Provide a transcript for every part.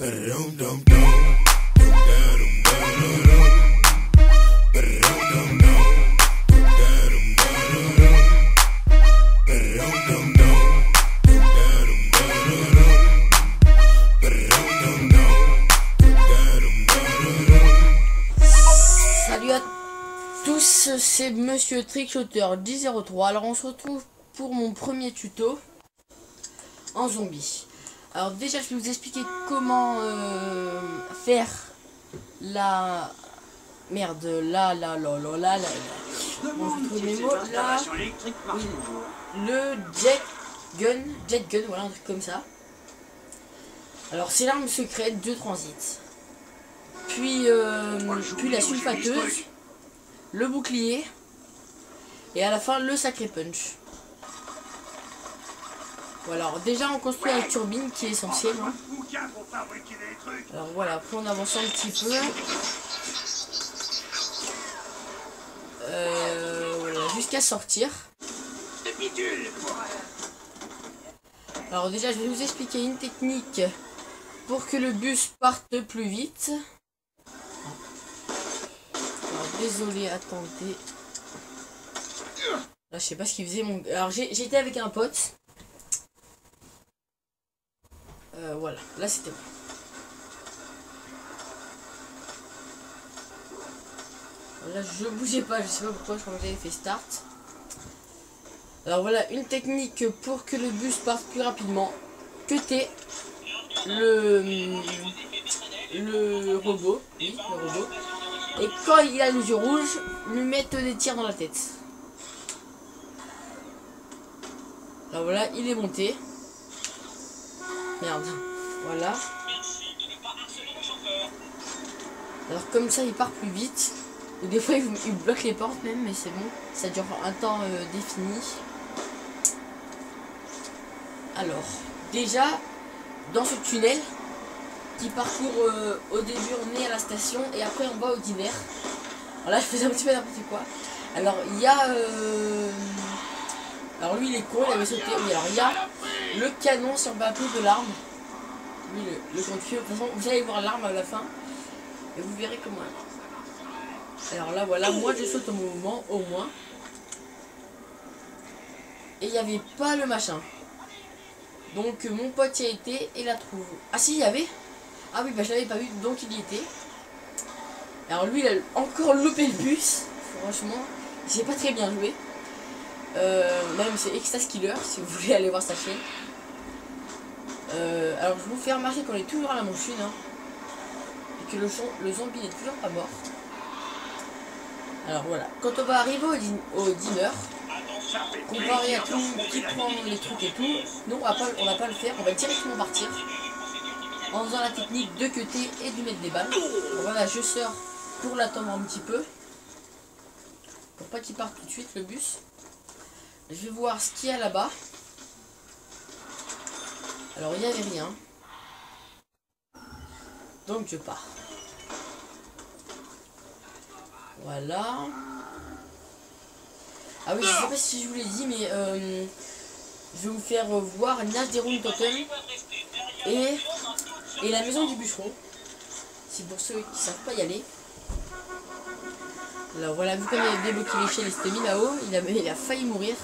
Salut à tous, c'est Monsieur Trickshotter 1003. Alors on se retrouve pour mon premier tuto en zombie. Alors déjà je vais vous expliquer comment faire la merde bon, je trouve mes mots là. Oui, le jet gun, voilà un truc comme ça. Alors c'est l'arme secrète de transit. Puis la sulfateuse, le bouclier et à la fin le sacré punch. Voilà, alors déjà on construit la turbine qui est essentielle. Hein. Alors voilà, après on avance un petit peu. Voilà, jusqu'à sortir. Alors déjà je vais vous expliquer une technique pour que le bus parte plus vite. Alors désolé, attendez. Là je sais pas ce qu'il faisait mon... Alors j'étais avec un pote. Voilà, là c'était bon. Là je bougeais pas, je sais pas pourquoi, je crois que j'avais fait start. Alors voilà, une technique pour que le bus parte plus rapidement. Cutter le robot, oui, le robot. Et quand il a les yeux rouges, lui mettre des tirs dans la tête. Alors voilà, il est monté. Merde, voilà. Alors comme ça il part plus vite. Ou des fois il bloque les portes même, mais c'est bon. Ça dure un temps défini. Alors, déjà, dans ce tunnel qui parcourt au début on est à la station et après on va au diner. Alors là je faisais un petit peu n'importe quoi. Alors il y a... Alors lui il est con, il avait sauté. Oui, alors il y a le canon sur le bateau de l'arme. Oui, le conduit. De toute façon, vous allez voir l'arme à la fin. Et vous verrez comment. Alors là, voilà, moi je saute au moment, au moins. Et il n'y avait pas le machin. Donc mon pote y a été et l'a trouvé. Ah si, il y avait. Ah oui, bah je l'avais pas vu, donc il y était. Alors lui, il a encore loupé le bus. Franchement, j'ai pas très bien joué. Même c'est Extas Killer, si vous voulez aller voir sa chaîne. Alors je vous fais remarquer qu'on est toujours à la machine, hein, et que le zombie n'est toujours pas mort. Alors voilà, quand on va arriver au diner, comparé à tout le monde qui prend les trucs et tout, nous on va pas le faire, on va directement partir en faisant la technique de cutter et de mettre des balles. Donc voilà, je sors pour l'attendre un petit peu pour pas qu'il parte tout de suite le bus. Je vais voir ce qu'il y a là-bas. Alors il n'y avait rien. Donc je pars. Voilà. Ah oui, je sais pas si je vous l'ai dit, mais je vais vous faire voir l'âge des Room Totem et la maison du bûcheron. C'est pour ceux qui savent pas y aller. Alors voilà, vu qu'on a débloqué l'échelle, il s'était mis là-haut, il a failli mourir.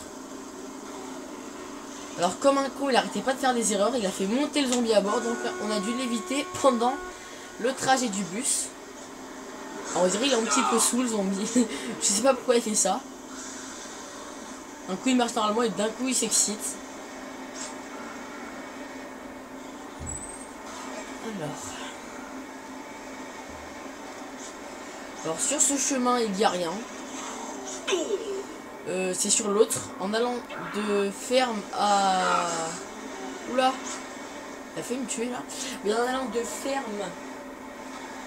Alors comme un con, il arrêtait pas de faire des erreurs, il a fait monter le zombie à bord, donc on a dû l'éviter pendant le trajet du bus. Alors on dirait qu'il est un petit peu sous le zombie, je sais pas pourquoi il fait ça. Un coup il marche normalement et d'un coup il s'excite. Alors sur ce chemin il n'y a rien. C'est sur l'autre, en allant de ferme à... Oula, elle a fait me tuer là. Mais en allant de ferme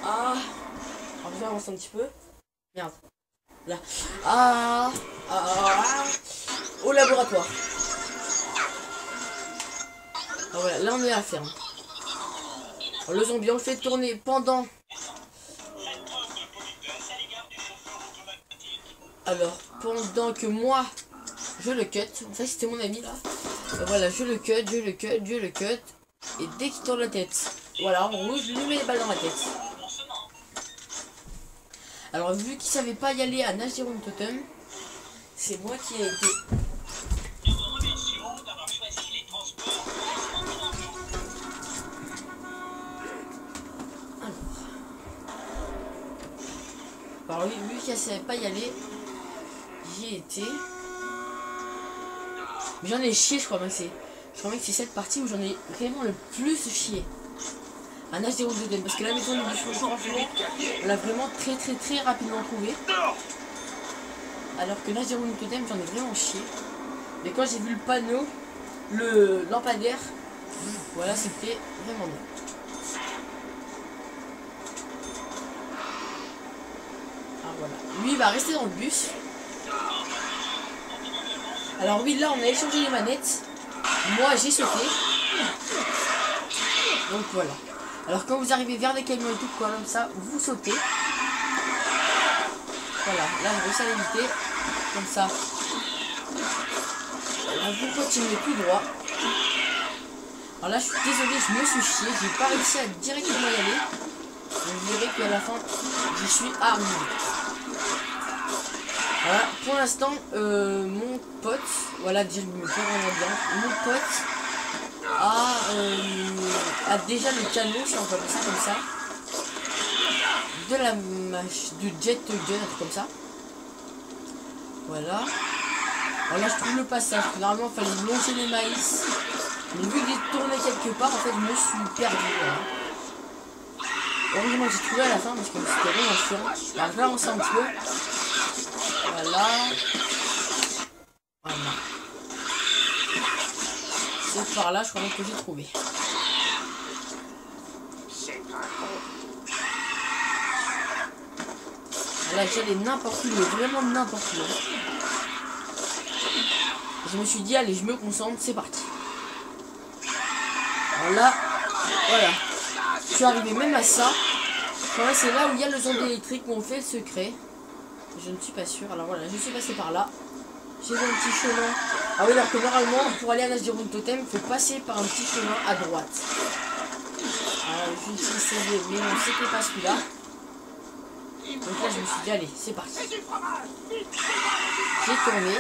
à... Alors je vais avancer un petit peu. Merde. Là. Au laboratoire. Alors voilà, là on est à la ferme. Alors, le zombie on le fait tourner pendant... Alors, pendant que moi, je le cut. Ça, c'était mon ami, là. Voilà, je le cut. Et dès qu'il tourne la tête voilà, en gros, je lui mets les balles dans la tête. Alors, vu qu'il savait pas y aller à Nageron Totem, c'est moi qui ai été. Alors, vu qu'il savait pas y aller, j'y ai été. Mais j'en ai chié, je crois que c'est cette partie où j'en ai vraiment le plus chié. Un Nageron Totem, parce que la maison du bûcheron, franchement, on l'a vraiment très rapidement trouvé. Alors que Nageron Totem, j'en ai vraiment chié. Mais quand j'ai vu le panneau, le lampadaire, voilà, c'était vraiment bien. Ah voilà. Lui, il va rester dans le bus. Alors oui, là, on a échangé les manettes. Moi, j'ai sauté. Donc voilà. Alors quand vous arrivez vers des camions et tout quoi comme ça, vous sautez. Voilà, là je réussis à l'éviter. Comme ça. Là, vous continuez tout droit. Alors là je suis désolé, je me suis chié. J'ai pas réussi à directement y aller. Donc vous verrez qu'à la fin, je suis arrivé. Voilà, pour l'instant, mon pote, voilà, dire me faire vraiment bien. Mon pote a déjà le canon, si on peut appeler ça comme ça, de la du jet gun, comme ça. Voilà. Alors là je trouve le passage. Normalement il fallait longer les maïs. Mais vu que j'ai tourné quelque part, en fait je me suis perdu. Voilà. Heureusement j'ai trouvé à la fin parce que c'était vraiment chiant. Alors là on sent un petit peu. Voilà. Voilà. C'est par là, je crois que j'ai trouvé. Là, j'allais n'importe où, mais vraiment n'importe où. Je me suis dit, allez, je me concentre, c'est parti. Alors là, voilà. Je suis arrivé même à ça. C'est là où il y a le zombie électrique où on fait le secret. Je ne suis pas sûre. Alors voilà, je suis passé par là. J'ai fait un petit chemin. Ah oui, alors que normalement, pour aller à Nageron Totem, il faut passer par un petit chemin à droite. Alors, je suis essayé, mais non, c'était pas celui-là. Donc là, je me suis dit, allez, c'est parti. J'ai tourné.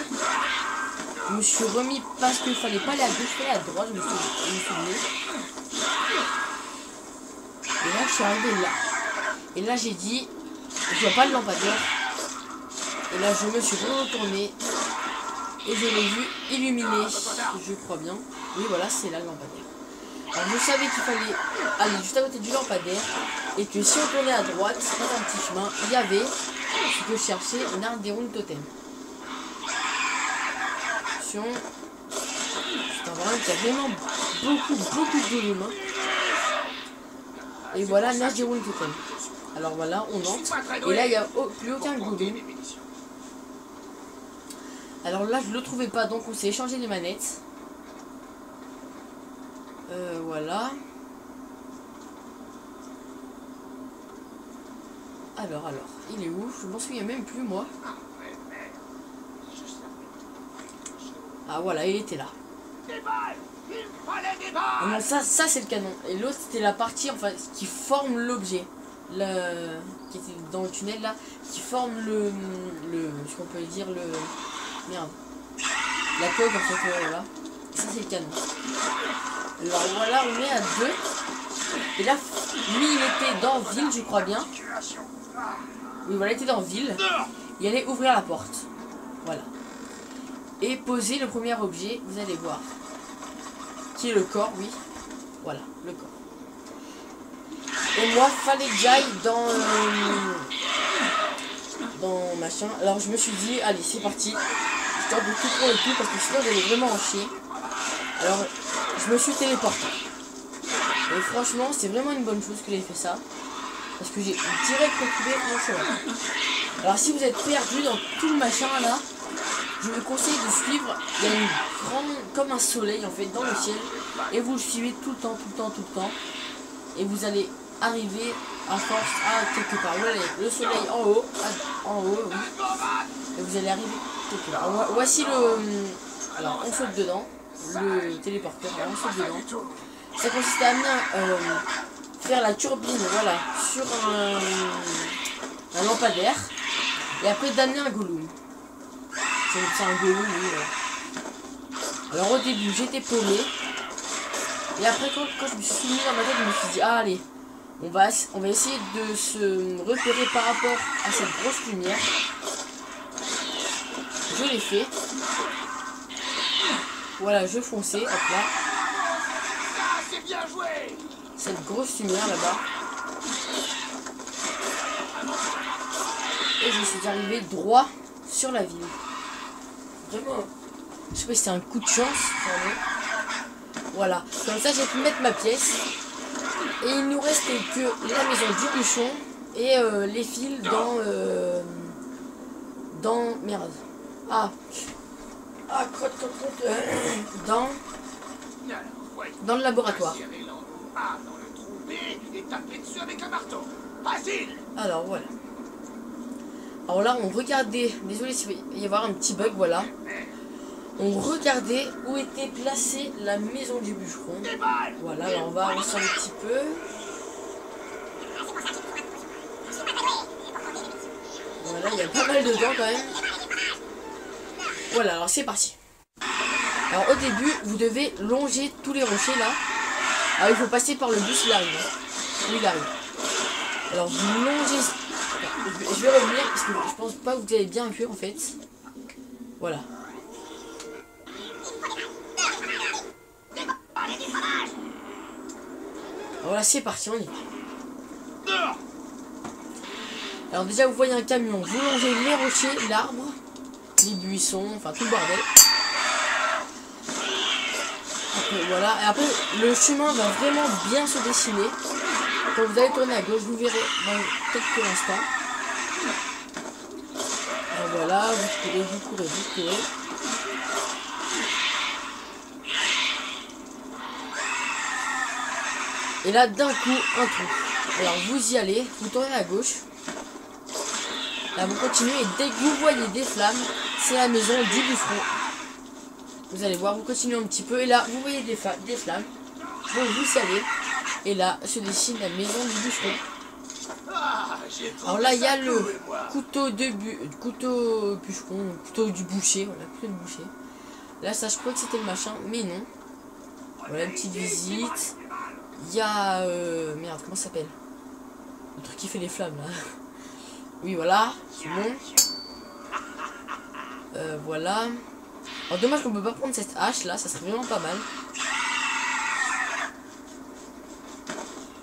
Je me suis remis parce qu'il fallait pas aller à gauche, il fallait à droite. Je me suis mis. Et là, je suis arrivé là. Et là, j'ai dit, je vois pas le lampadaire. Et là, je me suis retourné. Et je l'ai vu illuminer, je crois bien. Oui, voilà, c'est là le lampadaire. Alors, je savais qu'il fallait aller juste à côté du lampadaire. Et que si on tournait à droite, dans un petit chemin, il y avait ce que je cherchais, un Nageron Totem. Attention. Putain, vraiment, il y a vraiment beaucoup de volume. Et voilà, Nageron Totem. Alors voilà, on entre. Et là, il n'y a plus aucun golem. Alors là, je le trouvais pas, donc on s'est échangé les manettes. Voilà. Alors, il est où? Je m'en souviens même plus, moi. Ah, voilà, il était là. Ah, non, ça c'est le canon. Et l'autre, c'était la partie, enfin, qui forme l'objet. Qui était dans le tunnel, là. Qui forme ce qu'on peut dire, merde. La coque, en fait, voilà. Ça, c'est le canon. Alors, voilà, on est à 2. Et là, lui, il était dans ville, je crois bien. Oui, voilà, il était dans ville. Il allait ouvrir la porte. Voilà. Et poser le premier objet, vous allez voir. Qui est le corps, oui. Voilà, le corps. Et moi, fallait que j'aille dans machin. Alors, je me suis dit, allez, c'est parti. Histoire de tout prendre et tout, parce que sinon, j'allais vraiment en chier. Alors, je me suis téléporté. Et franchement, c'est vraiment une bonne chose que j'ai fait ça. Parce que j'ai direct retrouvé mon chemin. Alors si vous êtes perdu dans tout le machin là, je vous conseille de suivre. Il y a une grande, comme un soleil en fait dans le ciel. Et vous le suivez tout le temps. Et vous allez arriver à force à quelque part. Vous allez le soleil en haut, oui. Et vous allez arriver quelque part. Alors, voici le... Alors on saute dedans. Le téléporteur, alors on saute dedans. Ça consiste à amener faire la turbine, voilà, sur un lampadaire. Et après d'amener un Gollum. C'est un Gollum, oui. Alors au début, j'étais paumé. Et après, quand je me suis souvenu dans ma tête, je me suis dit, ah, allez, on va essayer de se repérer par rapport à cette grosse lumière. Je l'ai fait. Voilà, je fonçais, hop là. Cette grosse lumière là-bas. Et je suis arrivé droit sur la ville. Vraiment, je sais pas si c'était un coup de chance. Voilà, comme ça j'ai pu mettre ma pièce. Et il nous restait que la maison du bûcheron et les fils dans merde. Dans le laboratoire. Alors voilà. Alors là on regardait, désolé s'il va y avoir un petit bug, voilà. On regardait où était placée la maison du bûcheron. Voilà, là on va avancer un petit peu. Voilà, il y a pas mal de dents quand même. Voilà, alors c'est parti. Alors au début, vous devez longer tous les rochers là. Alors il faut passer par le bus, il arrive. Oui, il arrive. Alors vous longez... Je vais revenir parce que je pense pas que vous avez bien vu en fait. Voilà. Voilà, c'est parti, on y va. Alors déjà, vous voyez un camion, vous longez les rochers, l'arbre, les buissons, enfin tout le bordel. Après, voilà, et après, le chemin va vraiment bien se dessiner. Quand vous allez tourner à gauche, vous verrez dans quelques instants. Alors voilà, vous courez. Et là, d'un coup, un trou. Alors, vous y allez, vous tournez à gauche. Là, vous continuez et dès que vous voyez des flammes, c'est la maison du bûcheron. Vous allez voir, vous continuez un petit peu et là, vous voyez des flammes. Donc, vous y allez. Et là, se dessine la maison du bûcheron. Alors là, il y a le couteau bûcheron, couteau du boucher. Voilà, couteau du boucher. Là, ça, je crois que c'était le machin, mais non. Voilà, une petite visite. Il y a... merde, comment ça s'appelle? Le truc qui fait les flammes, là. Oui, voilà, c'est bon. Voilà. Alors, dommage qu'on peut pas prendre cette hache, là, ça serait vraiment pas mal.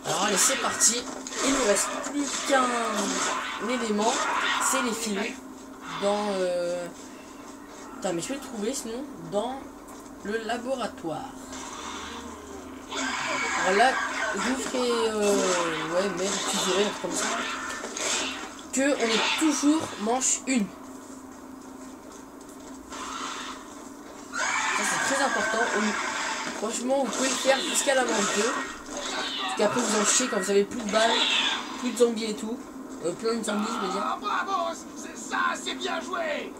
Alors, allez, c'est parti. Il nous reste plus qu'un élément, c'est les fils. Dans... Putain, mais je vais le trouver, sinon, dans le laboratoire. Alors là, vous ferez, ouais, mais tu dirais comme ça, que on est toujours manche 1. Ça c'est très important. Franchement, vous pouvez le faire jusqu'à la manche 2. Parce qu'après vous en chiez quand vous avez plus de balles, plus de zombies et tout. Plein de zombies, je veux dire. Bravo, c'est ça, c'est bien joué.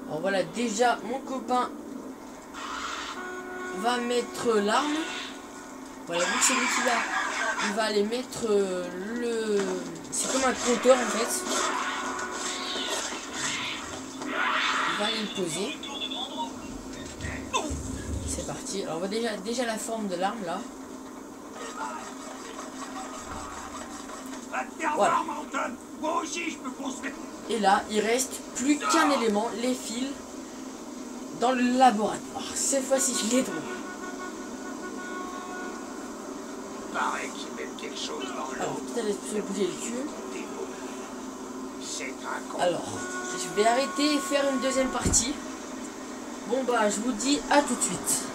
Alors voilà, déjà mon copain va mettre l'arme. Voilà, vu que c'est lui qui l'a, il va aller mettre le... C'est comme un compteur en fait. Il va aller le poser. C'est parti. Alors on voit déjà la forme de l'arme là. Voilà. Et là, il reste plus qu'un élément, les fils, dans le laboratoire. Cette fois-ci, je l'ai trouvé. Paraît qu'il met quelque chose dans Alors, l'eau. peut-être se bouger le cul. Alors, je vais arrêter et faire une deuxième partie. Bon bah, je vous dis à tout de suite.